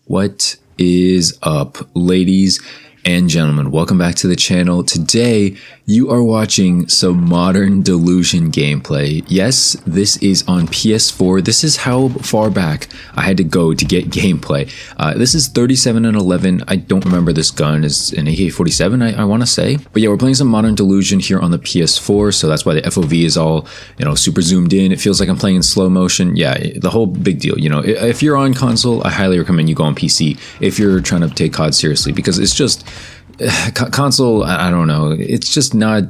What is up, ladies and gentlemen? Welcome back to the channel. Today, you are watching some Modern Delusion gameplay. Yes, this is on PS4. This is how far back I had to go to get gameplay. This is 37 and 11. I don't remember this gun. It's an AK-47, I want to say. But yeah, we're playing some Modern Delusion here on the PS4, so that's why the FOV is all, super zoomed in. It feels like I'm playing in slow motion. Yeah, the whole big deal. If you're on console, I highly recommend you go on PC if you're trying to take COD seriously, because it's just console, I don't know, it's just not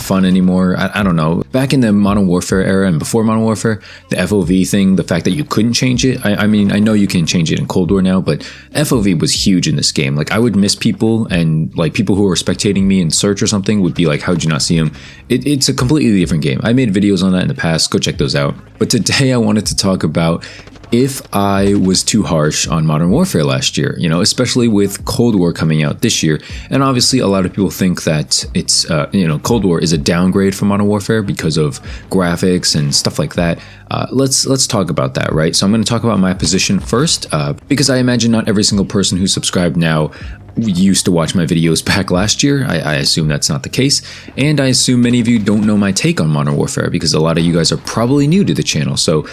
fun anymore. I don't know. Back in the Modern Warfare era and before Modern Warfare, the FOV thing, the fact that you couldn't change it, I mean, I know you can change it in Cold War now, but FOV was huge in this game. Like, I would miss people, and like people who were spectating me in search or something would be like, how'd you not see him? It's a completely different game. I made videos on that in the past. Go check those out. But today I wanted to talk about if I was too harsh on Modern Warfare last year, especially with Cold War coming out this year. And obviously a lot of people think that it's, Cold War is a downgrade from Modern Warfare because of graphics and stuff like that. Let's talk about that, right? So I'm going to talk about my position first, because I imagine not every single person who subscribed now used to watch my videos back last year. I assume that's not the case, and I assume many of you don't know my take on Modern Warfare because a lot of you guys are probably new to the channel. So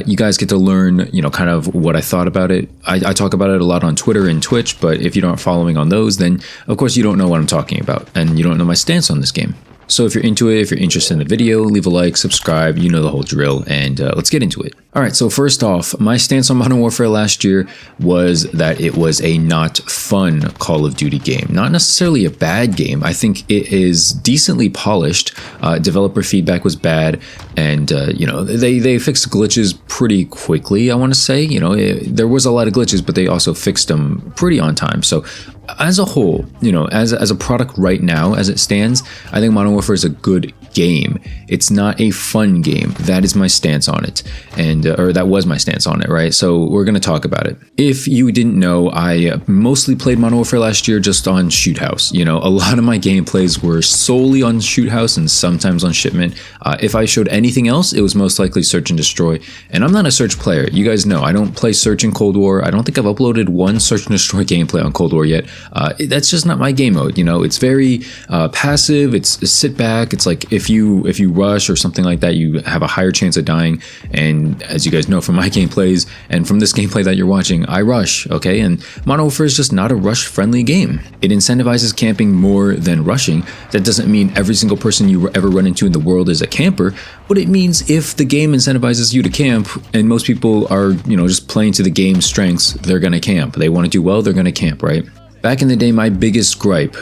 you guys get to learn, kind of what I thought about it. I talk about it a lot on Twitter and Twitch, but if you aren't following on those, then of course you don't know what I'm talking about, and you don't know my stance on this game. So if you're into it, if you're interested in the video, leave a like, subscribe, you know the whole drill, and let's get into it. All right, so first off, my stance on Modern Warfare last year was that it was a not fun Call of Duty game. Not necessarily a bad game. I think it is decently polished. Developer feedback was bad, and they fixed glitches pretty quickly, I want to say. There was a lot of glitches, but they also fixed them pretty on time. So as a whole, as a product right now, as it stands, I think Modern Warfare is a good game. It's not a fun game. That is my stance on it, or that was my stance on it, right? So we're going to talk about it. If you didn't know, I mostly played Modern Warfare last year just on Shoot House. A lot of my gameplays were solely on Shoot House and sometimes on Shipment. If I showed anything else, it was most likely Search and Destroy. And I'm not a Search player. You guys know I don't play Search in Cold War. I don't think I've uploaded one Search and Destroy gameplay on Cold War yet. That's just not my game mode. It's very passive. It's sit back. It's like if you rush or something like that, you have a higher chance of dying. And as you guys know from my gameplays and from this gameplay that you're watching, I rush, okay? And Modern Warfare is just not a rush-friendly game. It incentivizes camping more than rushing. That doesn't mean every single person you ever run into in the world is a camper, but it means if the game incentivizes you to camp, and most people are, just playing to the game's strengths, they're gonna camp. They want to do well, they're gonna camp, right? Back in the day, my biggest gripe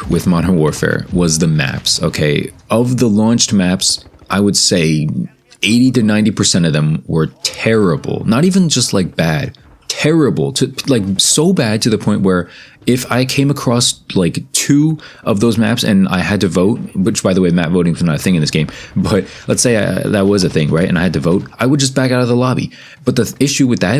with Modern Warfare was the maps, okay? Of the launched maps, I would say 80 to 90% of them were terrible. Not even just like bad, terrible, to like so bad to the point where if I came across like 2 of those maps and I had to vote, which by the way, map voting is not a thing in this game, but let's say that was a thing, right? And I had to vote, I would just back out of the lobby. But the issue with that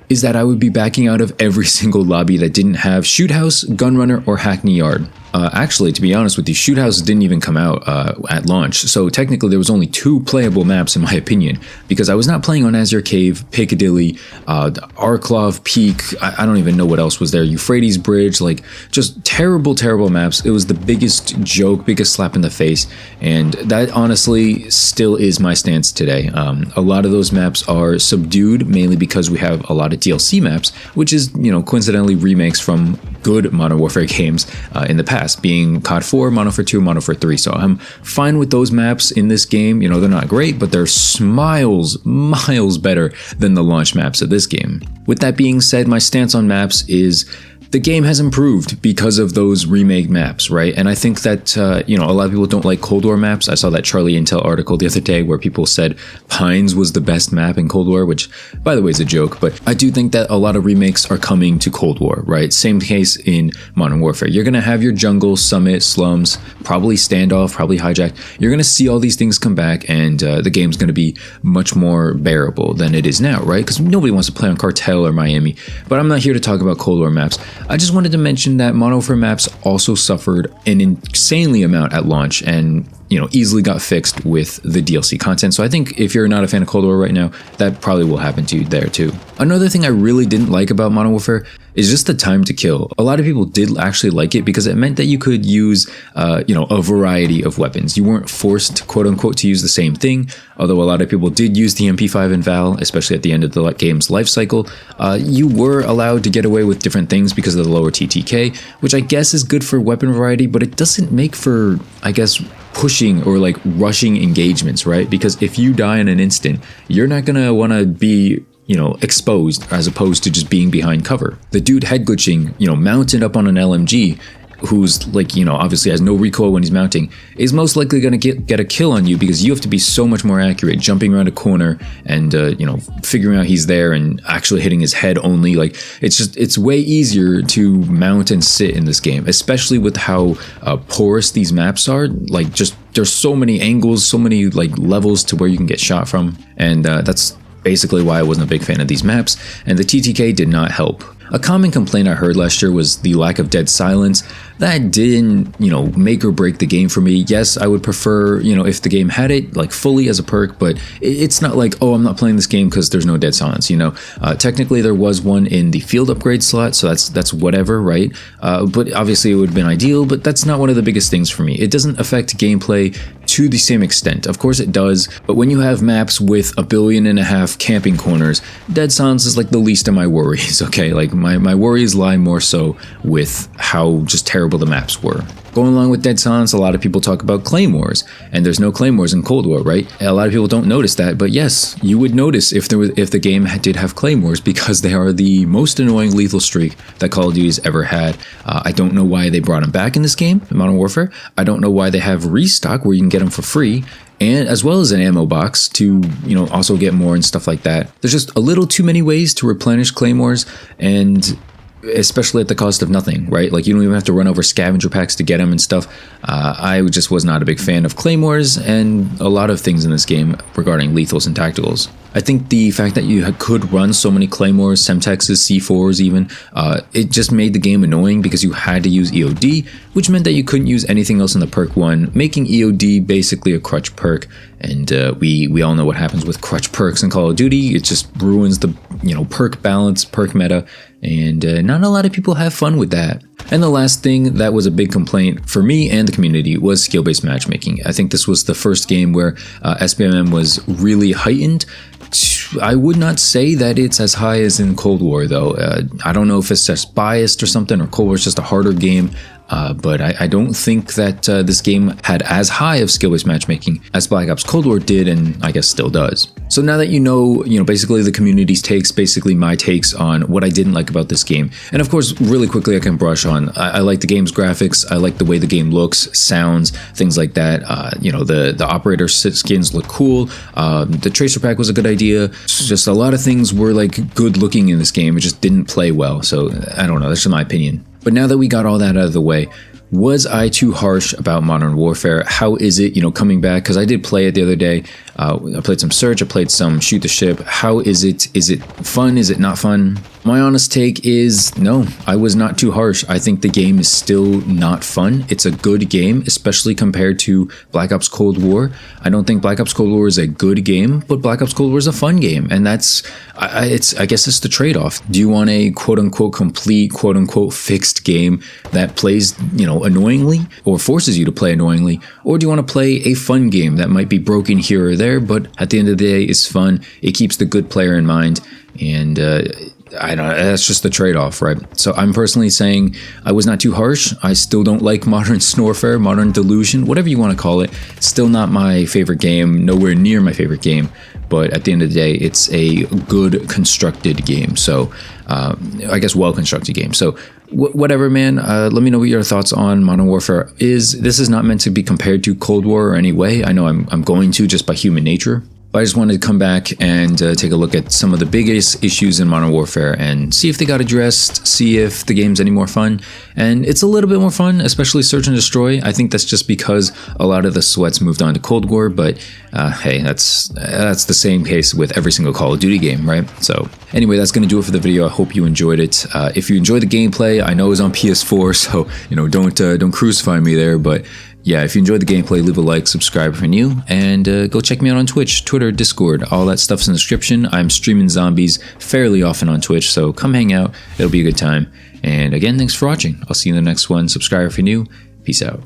is that I would be backing out of every single lobby that didn't have Shoot House, Gunrunner, or Hackney Yard. Actually, to be honest with you, Shoot House didn't even come out at launch, so technically there was only 2 playable maps in my opinion, because I was not playing on Azure Cave, Piccadilly, Arklov, Peak, I don't even know what else was there, Euphrates Bridge, like just terrible maps. It was the biggest joke, biggest slap in the face, and that honestly still is my stance today. A lot of those maps are subdued, mainly because we have a lot of DLC maps, which is, coincidentally remakes from good Modern Warfare games in the past, being COD 4, Modern Warfare 2, Modern Warfare 3. So I'm fine with those maps in this game. They're not great, but they're miles better than the launch maps of this game. With that being said, my stance on maps is the game has improved because of those remake maps, right? And I think that, a lot of people don't like Cold War maps. I saw that Charlie Intel article the other day where people said Pines was the best map in Cold War, which, by the way, is a joke. But I do think that a lot of remakes are coming to Cold War, right? Same case in Modern Warfare. You're going to have your jungle, summit, slums, probably standoff, probably hijack. You're going to see all these things come back, and the game's going to be much more bearable than it is now, right? Because nobody wants to play on Cartel or Miami. But I'm not here to talk about Cold War maps. I just wanted to mention that Modern Warfare maps also suffered an insanely amount at launch, and easily got fixed with the DLC content. So I think if you're not a fan of Cold War right now, that probably will happen to you there too. Another thing I really didn't like about Modern Warfare is just the time to kill. A lot of people did actually like it because it meant that you could use, a variety of weapons. You weren't forced, quote unquote, to use the same thing. Although a lot of people did use the MP5 and Val, especially at the end of the game's life cycle, you were allowed to get away with different things because of the lower TTK, which I guess is good for weapon variety, but it doesn't make for, I guess, pushing or like rushing engagements, right? Because if you die in an instant, you're not gonna want to be exposed as opposed to just being behind cover. The dude head glitching, mounted up on an LMG, who's like, obviously has no recoil when he's mounting, is most likely going to get a kill on you because you have to be so much more accurate, jumping around a corner and, figuring out he's there and actually hitting his head only. Like, it's way easier to mount and sit in this game, especially with how porous these maps are. Like, there's so many angles, so many like levels to where you can get shot from. And that's basically why I wasn't a big fan of these maps, and the TTK did not help. A common complaint I heard last year was the lack of dead silence. That didn't, make or break the game for me. Yes, I would prefer, if the game had it like fully as a perk, but it's not like, oh, I'm not playing this game because there's no dead silence, Technically there was one in the field upgrade slot, so that's whatever, right? But obviously it would have been ideal, but that's not one of the biggest things for me. It doesn't affect gameplay to the same extent. Of course it does, but when you have maps with 1.5 billion camping corners, dead silence is like the least of my worries, okay? Like my worries lie more so with how just terrible the maps were. Going along with dead silence, a lot of people talk about Claymores, and there's no Claymores in Cold War, right? A lot of people don't notice that, but yes, you would notice if the game did have Claymores, because they are the most annoying lethal streak that Call of Duty's ever had. I don't know why they brought them back in this game, in Modern Warfare. I don't know why they have restock where you can get them for free, and as well as an ammo box to, also get more and stuff like that. There's just a little too many ways to replenish Claymores, and especially at the cost of nothing, right? Like, you don't even have to run over scavenger packs to get them and stuff. I just was not a big fan of Claymores and a lot of things in this game regarding lethals and tacticals. I think the fact that you could run so many Claymores, Semtexes, C4s even, it just made the game annoying because you had to use EOD, which meant that you couldn't use anything else in the perk one, making EOD basically a crutch perk. And we all know what happens with crutch perks in Call of Duty. It just ruins the perk balance, perk meta, and not a lot of people have fun with that. And the last thing that was a big complaint for me and the community was skill-based matchmaking. I think this was the first game where SBMM was really heightened. I would not say that it's as high as in Cold War, though. I don't know if it's just biased or something, or Cold War is just a harder game. But I don't think that this game had as high of skill-based matchmaking as Black Ops Cold War did, and I guess still does. So now that you know, basically the community's takes, basically my takes on what I didn't like about this game. And of course, really quickly I can brush on, I like the game's graphics, I like the way the game looks, sounds, things like that. The operator skins look cool. The tracer pack was a good idea. Just a lot of things were like good looking in this game. It just didn't play well. So I don't know, that's just my opinion. But now that we got all that out of the way, was I too harsh about Modern Warfare? How is it, coming back? Because I did play it the other day. I played some Search, I played some Shoot the Ship. How is it? Is it fun? Is it not fun? My honest take is no, I was not too harsh. I think the game is still not fun. It's a good game, especially compared to Black Ops Cold War. I don't think Black Ops Cold War is a good game, but Black Ops Cold War is a fun game. And that's, I guess it's the trade-off. Do you want a quote-unquote complete, quote-unquote fixed game that plays, annoyingly or forces you to play annoyingly? Or do you want to play a fun game that might be broken here or there, but at the end of the day is fun? It keeps the good player in mind, and I don't know, that's just the trade-off, right? So I'm personally saying I was not too harsh. I still don't like Modern Warfare, Modern Delusion, whatever you want to call it. Still not my favorite game, nowhere near my favorite game. But at the end of the day, it's a good constructed game. So I guess well-constructed game. So whatever, man. Let me know what your thoughts on Modern Warfare is. This is not meant to be compared to Cold War or any way. I know I'm going to, just by human nature. But I just wanted to come back and take a look at some of the biggest issues in Modern Warfare and see if they got addressed, see if the game's any more fun. And it's a little bit more fun, especially Search and Destroy. I think that's just because a lot of the sweats moved on to Cold War, but hey, that's the same case with every single Call of Duty game, right? So anyway, that's going to do it for the video. I hope you enjoyed it. If you enjoyed the gameplay, I know it was on PS4, so don't crucify me there, but yeah, if you enjoyed the gameplay, leave a like, subscribe if you're new, and go check me out on Twitch, Twitter, Discord. All that stuff's in the description. I'm streaming zombies fairly often on Twitch, so come hang out. It'll be a good time. And again, thanks for watching. I'll see you in the next one. Subscribe if you're new. Peace out.